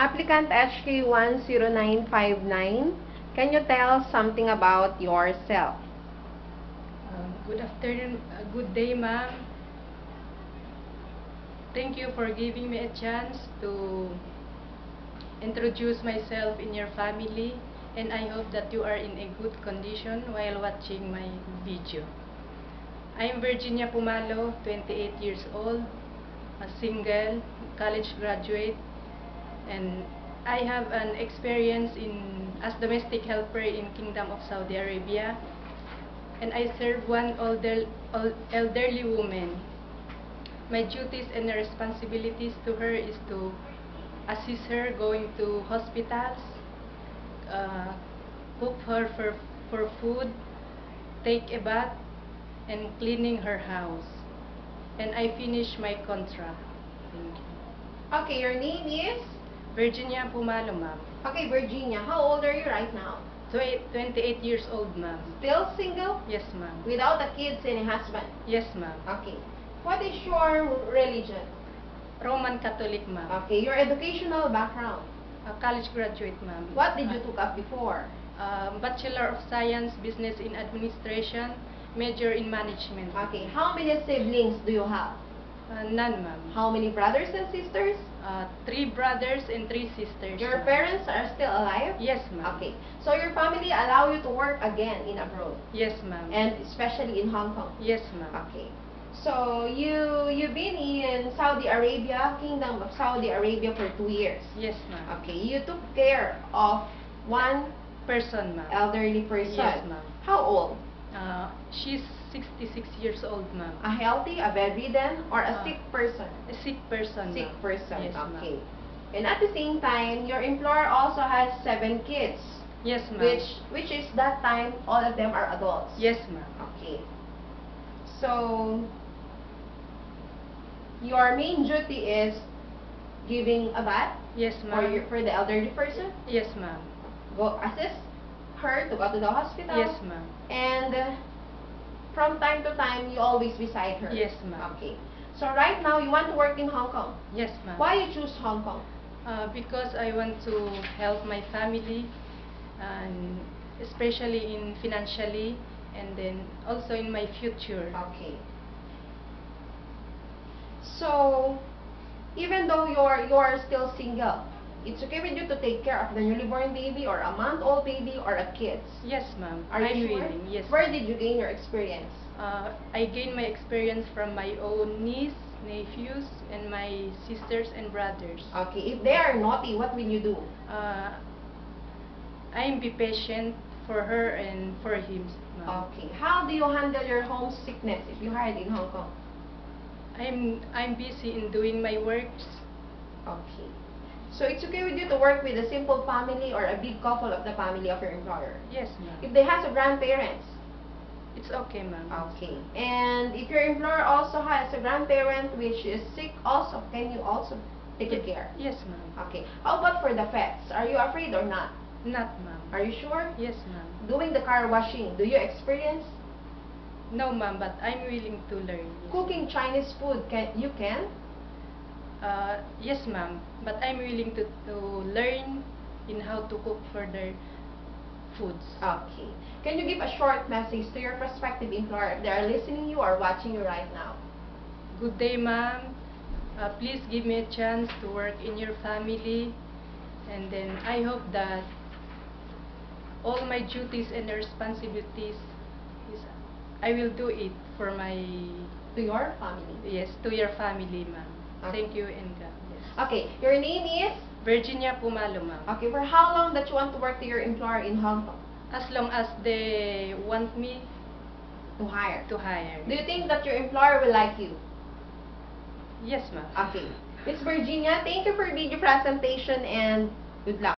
Applicant HK10959, can you tell something about yourself? Good afternoon, good day, ma'am. Thank you for giving me a chance to introduce myself in your family, and I hope that you are in a good condition while watching my video. I am Virginia Pumalo, 28 years old, a single, college graduate, and I have an experience as domestic helper in Kingdom of Saudi Arabia, and I serve one elderly woman. My duties and responsibilities to her is to assist her going to hospitals, cook her for food, take a bath, and cleaning her house. And I finish my contract. Thank you. Okay, your name is? Virginia Pumalo, ma'am. Okay, Virginia, how old are you right now? 28 years old, ma'am. Still single? Yes, ma'am. Without a kids and a husband? Yes, ma'am. Okay. What is your religion? Roman Catholic, ma'am. Okay, your educational background? A college graduate, ma'am. What did you took up before? Bachelor of Science, Business in Administration, major in Management. Okay, how many siblings do you have? None, ma'am. How many brothers and sisters? 3 brothers and 3 sisters. Your parents are still alive? Yes, ma'am. Okay, so your family allow you to work again in abroad? Yes, ma'am. And especially in Hong Kong? Yes, ma'am. Okay. So you've been in Saudi Arabia, Kingdom of Saudi Arabia for 2 years? Yes, ma'am. Okay, you took care of one Person, ma'am. elderly person? Yes, ma'am. How old? She's 66 years old, ma'am. A healthy, a bedridden, or a sick person? A sick person, Sick ma'am. person, Yes, okay. ma'am. And at the same time, your employer also has 7 kids. Yes, ma'am. Which is that time, all of them are adults? Yes, ma'am. Okay. So, your main duty is giving a bath? Yes, ma'am. For the elderly person? Yes, ma'am. Go assist her to go to the hospital? Yes, ma'am. And from time to time, you always beside her? Yes, ma'am. Okay. So right now, you want to work in Hong Kong? Yes, ma'am. Why you choose Hong Kong? Because I want to help my family, and especially in financially, and then also in my future. Okay. So, even though you're still single, it's okay with you to take care of the newly born baby or a month-old baby or a kids? Yes, ma'am. Are I'm you sure? willing. Yes. Where did you gain your experience? I gained my experience from my own niece, nephews, and my sisters and brothers. Okay. If they are naughty, what will you do? I'm be patient for her and for him, ma'am. Okay. How do you handle your homesickness if you hired in Hong Kong? I'm busy in doing my works. Okay. So it's okay with you to work with a simple family or a big couple of the family of your employer? Yes, ma'am. If they have a grandparents? It's okay, ma'am. Okay. And if your employer also has a grandparent which is sick also, can you also take good care? Yes, ma'am. Okay. How about for the pets? Are you afraid or not? Not, ma'am. Are you sure? Yes, ma'am. Doing the car washing, do you experience? No, ma'am, but I'm willing to learn. Yes. Cooking Chinese food, you can? Yes, ma'am, but I'm willing to learn in how to cook further foods. Okay. Can you give a short message to your prospective employer if they are listening you or watching you right now? Good day, ma'am. Please give me a chance to work in your family, and then I hope that all my duties and responsibilities I will do it for my... To your family? Yes, to your family, ma'am. Okay. Thank you and God. Yes. Okay. Your name is? Virginia Pumalo, ma'am. Okay. For how long that you want to work to your employer in Hong Kong? As long as they want me To hire. to hire. Do you think that your employer will like you? Yes, ma'am. Okay. Miss Virginia, thank you for video presentation and good luck.